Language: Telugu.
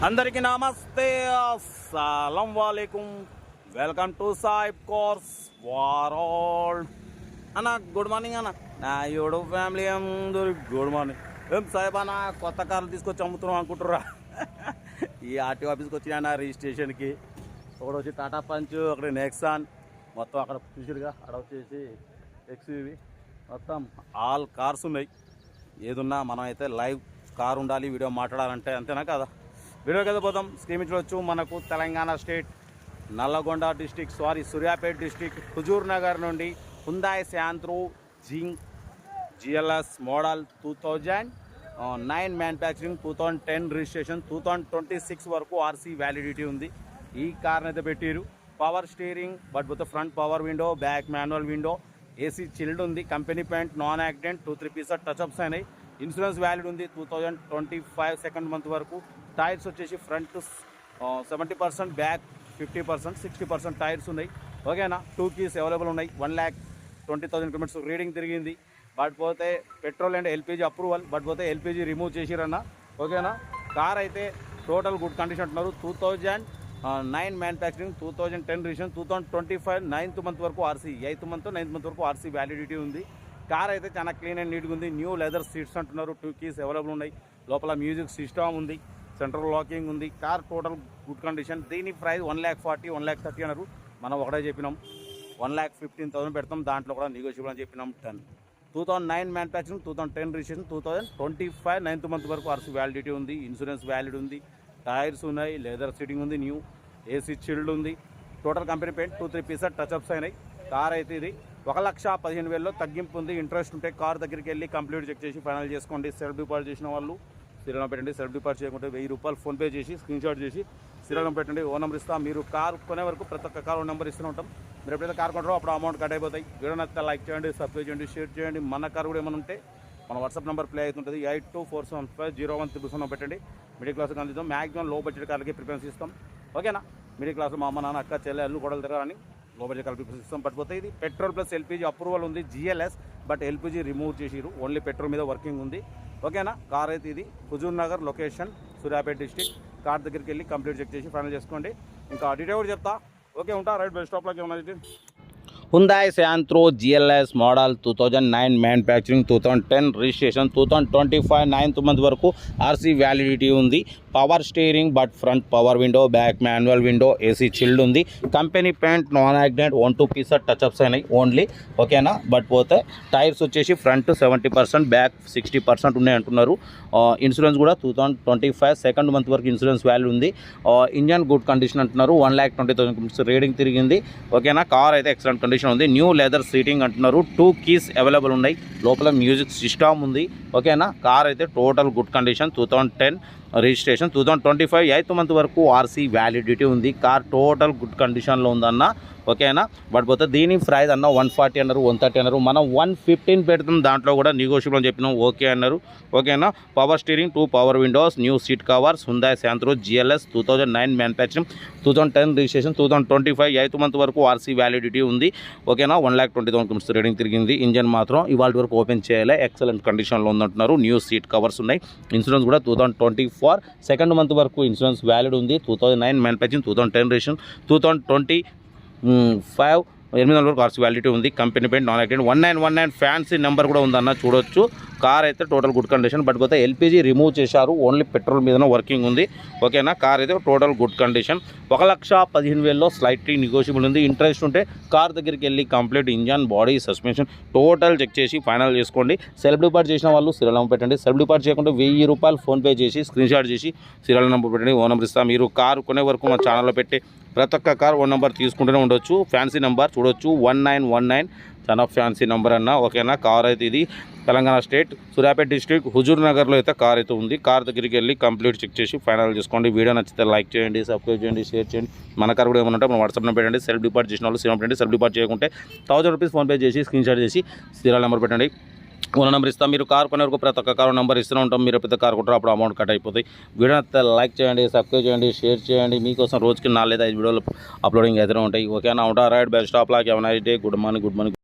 అందరికీ నమస్తే, అస్సలం వాలేకుం. వెల్కమ్ టు సాయిబ్ కోర్స్ వరల్డ్ అన్న. గుడ్ మార్నింగ్ అన్న. నా యూట్యూబ్ ఫ్యామిలీ అందరు గుడ్ మార్నింగ్. ఏం సాయిబ్ అన్న, కొత్త కార్లు తీసుకొచ్చి అమ్ముతున్నాం అనుకుంటుర్రా? ఈ ఆర్టీ ఆఫీస్కి వచ్చిన రిజిస్ట్రేషన్కి ఒకటి వచ్చి టాటా పంచ్, ఒకటి నెక్సాన్, మొత్తం అక్కడ చూసిరుగా. అక్కడ వచ్చేసి ఎక్స్యూవీ, మొత్తం ఆల్ కార్స్ ఉన్నాయి. ఏదున్నా మనం అయితే లైవ్ కార్ ఉండాలి, వీడియో మాట్లాడాలంటే, అంతేనా కదా? వీడియోకి అయితే పోతాం. స్క్రీన్ చూడొచ్చు. మనకు Telangana state Nalgonda district, Suryapet district, Huzurnagar నుండి Hyundai Santro GLS model 2009 manufacturing, 2010 registration, 2026 వరకు ఆర్సీ వ్యాలిడిటీ ఉంది. ఈ కార్ని అయితే పెట్టారు. Power steering, but with front power window, back manual window, AC chilled ఉంది, company paint, non accident, 2-3 pieces touchups అయినాయి. ఇన్సూరెన్స్ వ్యాలిడ్ ఉంది 2025 సెకండ్ మంత్ వరకు. టైర్స్ వచ్చేసి ఫ్రంట్ 70%, బ్యాక్ 50%, 60% టైర్స్ ఉన్నాయి. ఓకేనా? 2 కీస్ అవైలబుల్ ఉన్నాయి. 1,20,000 కిలోమీటర్స్ రీడింగ్ తిరిగింది. బట్ పోతే petrol and LPG approval, but పోతే ఎల్పిజి రిమూవ్ చేసిరన్న. ఓకేనా? కార్ అయితే టోటల్ గుడ్ కండిషన్ అంటున్నారు. 2009 మ్యానుఫ్యాక్చరింగ్, 2010 రిజిస్ట్రేషన్, 2025 9th మంత్ వరకు RC, 8th month 9th month వరకు ఆర్సీ వ్యాలిడిటీ ఉంది. కార్ అయితే చాలా క్లీన్ అండ్ నీట్గా ఉంది. న్యూ లెదర్ సీట్స్ అంటున్నారు. 2 కీస్ అవైలబుల్ ఉన్నాయి. లోపల మ్యూజిక్ సిస్టమ్ ఉంది, సెంట్రల్ లాకింగ్ ఉంది. Car total good condition. దీని ప్రైస్ 1,40,000, 1,30,000 అన్నారు. మనం ఒకటే చెప్పినాం 1,15,000 పెడతాం. దాంట్లో కూడా నెగోషియబుల్ అని చెప్పినాం. 2009 మ్యానుఫ్యాక్చరింగ్, 2010 రిజిస్ట్రేషన్, 2025 9th మంత్ వరకు ఆర్సీ వ్యాలిడిటీ ఉంది. ఇన్సూరెన్స్ వ్యాలిడ్ ఉంది. టైర్స్ ఉన్నాయి, లెదర్ సీటింగ్ ఉంది, న్యూ ఏసీ చిల్డ్ ఉంది. Total company paint, 2-3 pieces touchups అయినాయి. కార్ అయితే ఇది 1,15,000 తగ్గింపు ఉంది. ఇంట్రెస్ట్ ఉంటే కార్ దగ్గరికి వెళ్ళి కంప్లీట్ చెక్ చేసి ఫైనల్ చేసుకోండి. సెల్ఫ్ డిపాజిట్ చేసిన వాళ్ళు స్థిరంగా పెట్టండి. సెల్ఫ్ డిపాజిట్ చేయకుంటే 1,000 రూపాయలు ఫోన్పే చేసి స్క్రీన్ షాట్ చేసి స్థిరంగా పెట్టండి. ఓ నెంబర్ ఇస్తాం. మీరు కార్ కొనే వరకు ప్రతి ఒక్క కార్ ఓ నెంబర్ ఇస్తూనే ఉంటాం. మీరు ఎప్పుడైతే కార్ కొంటారో అప్పుడు అమౌంట్ కట్ అయిపోతాయి. వీడియో నచ్చితే లైక్ చేయండి, సబ్స్క్రైబ్ చేయండి, షేర్ చేయండి. మన కార్ కూడా ఏమైనా ఉంటే మన వాట్సాప్ నెంబర్ ప్లే అవుతుంటుంది. 82475013 పెట్టండి. మిడిల్ క్లాస్కి అందిద్దాం. మ్యాక్సిమం లో బడ్జెట్ కార్లకి ప్రిఫరెన్స్ ఇస్తాం. ఓకేనా? మిడిల్ క్లాస్లో మా అమ్మ, నాన్న, అక్క, చెల్లె, అల్లు గొడవలు తిరగాలని లో బడ్జెట్ కార్లకి ప్రిఫరెన్స్ ఇస్తాం. పడిపోతే ఇది పెట్రోల్ ప్లస్ ఎల్పిజి అప్రూవల్ ఉంది. GLS, బట్ ఎల్పిజి రిమూవ్ చేసిరు. ఓన్లీ పెట్రోల్ మీద వర్కింగ్ ఉంది. ఓకేనా? కార్ అయితే ఇది Huzur Nagar location, Suryapet district. Car దగ్గరికి వెళ్ళి కంప్లీట్ చెక్ చేసి ఫైనల్ చేసుకోండి. ఇంకా డీటెయిల్ కూడా చెప్తా. ఓకే, ఉంటా. రైట్, బస్ స్టాప్లోకి ఏమన్నా Hyundai Santro GLS model 2009 manufacturing, 2010 registration, 2025 9th month వరకు ఆర్సీ వ్యాలిడిటీ ఉంది. Power steering, but front power window, back manual window, AC chilled ఉంది. Company paint, non accident, 1-2 pieces touchups అయినాయి ఓన్లీ. ఓకేనా? బట్ పోతే టైర్స్ వచ్చేసి ఫ్రంట్ 70%, బ్యాక్ 60% ఉన్నాయి అంటున్నారు. ఇన్సూరెన్స్ కూడా 2025 సెకండ్ మంత్ వరకు ఇన్సూరెన్స్ వాల్యూ ఉంది. ఇంజన్ గుడ్ కండిషన్ అంటున్నారు. 1,20,000 కిలోమీటర్స్ రీడింగ్ తిరిగింది. ఓకేనా? కార్ అయితే ఎక్సలెంట్ కండిషన్ ఉంది. న్యూ లెదర్ సీటింగ్ అంటున్నారు. 2 కీస్ అవైలబుల్ ఉన్నాయి. లోపల మ్యూజిక్ సిస్టమ్ ఉంది. ఓకేనా? కార్ అయితే total good condition. 2010 registration, 2025 8th month వరకు ఆర్సీ వ్యాలిడిటీ ఉంది. కార్ టోటల్ గుడ్ కండిషన్లో ఉందన్న. ఓకేనా? బట్ పోతే దీని ప్రైస్ అన్న 140 అన్నారు, 130 అన్నారు. మనం 115 పెడతాం. దాంట్లో కూడా నెగోషియబుల్ అని చెప్పినాం. ఓకే అన్నారు. ఓకేనా? Power steering, 2 power Windows, new seat covers, హుందాయ్ Santro GLS 2009 manufacturing, 2010 registration, 2025 8th month వరకు ఆర్సీ వ్యాలిడిటీ ఉంది. ఓకేనా? 1,20,000 కిలోమీటర్స్ రీడింగ్ తిరిగింది. ఇంజన్ మాత్రం ఇవాళ వరకు ఓపెన్ చేయాలి. ఎక్సలెంట్ కండిషన్లో ఉందంటున్నారు. న్యూ సీట్ కవర్స్ ఉన్నాయి. ఇన్సూరెన్స్ కూడా 2024 సెకండ్ మంత్ వరకు ఇన్సూరెన్స్ వ్యాలిడ్ ఉంది. 2009 మ్యానుఫ్యాక్చరింగ్, 2010 రిజిస్ట్రేషన్, 2025 8 వరకు ఆర్సీ వ్యాలిడిటీ ఉంది. Company paint, non accident, 1919 fancy number కూడా ఉందన్న. చూడొచ్చు. కార్ అయితే టోటల్ గుడ్ కండిషన్. బట్ పోతే ఎల్పిజి రిమూవ్ చేశారు. ఓన్లీ పెట్రోల్ మీదనే వర్కింగ్ ఉంది. ఓకేనా? కార్ అయితే total good condition. 1,15,000 slightly negotiable ఉంది. ఇంట్రెస్ట్ ఉంటే కార్ దగ్గరికి వెళ్ళి complete engine, body, suspension total check చేసి ఫైనల్ చేసుకోండి. సెల్ఫ్ డిపాజిట్ చేసిన వాళ్ళు సీరియల్ నెంబర్ పెట్టండి. సెల్ఫ్ డిపాజిట్ చేయకుండా 1,000 రూపాయలు ఫోన్పే చేసి స్క్రీన్ షాట్ చేసి సీరియల్ నెంబర్ పెట్టండి. ఓ నెంబర్ ఇస్తాం. మీరు కారు కొనే వరకు మా ఛానల్లో పెట్టి ప్రతి ఒక్క కార్ ఓ నెంబర్ తీసుకుంటూనే ఉండొచ్చు. ఫ్యాన్సీ నెంబర్ చూడొచ్చు. 1919 చాలా ఫ్యాన్సీ నెంబర్ అన్న. ఓకేనా? కార్ అయితే ఇది తెలంగాణ స్టేట్ సూర్యాపేట డిస్ట్రిక్ట్ హుజూర్ నగర్లో అయితే కార్ అయితే ఉంది. కార్ దగ్గరికి వెళ్ళి కంప్లీట్ చెక్ చేసి ఫైనల్ చేసుకోండి. వీడియో నచ్చితే లైక్ చేయండి, సబ్స్క్రైబ్ చేయండి, షేర్ చేయండి. మన కార్ కూడా ఏమన్నా ఉంటే మన వాట్సాప్లో పెట్టండి. సెల్ఫ్ డిపాజిట్ చేసిన వాళ్ళు సేమ్ పెట్టండి. సెల్ఫ్ డిపాజిట్ చేయకుంటే 1,000 రూపీస్ ఫోన్పే చేసి స్క్రీన్ షాట్ చేసి సీరియల్ నెంబర్ పెట్టండి. ఓ నెంబర్ ఇస్తాం. మీరు కార్ కొనే వరకు ప్రతి ఒక్క కారు నెంబర్ ఇస్తూనే ఉంటాం. మీరు పెద్ద కార్ కొంటారో అప్పుడు అమౌంట్ కట్ అయిపోతాయి. వీడియో లైక్ చేయండి, సబ్స్క్రైబ్ చేయండి, షేర్ చేయండి. మీకోసం రోజుకి 4 లేదా 5 వీడియోలు అప్లోడింగ్ అయితే ఉంటాయి. ఓకేనా? ఉంటా. రైట్, బెస్ట్ స్టాప్ లాగా. Nice day. Good morning.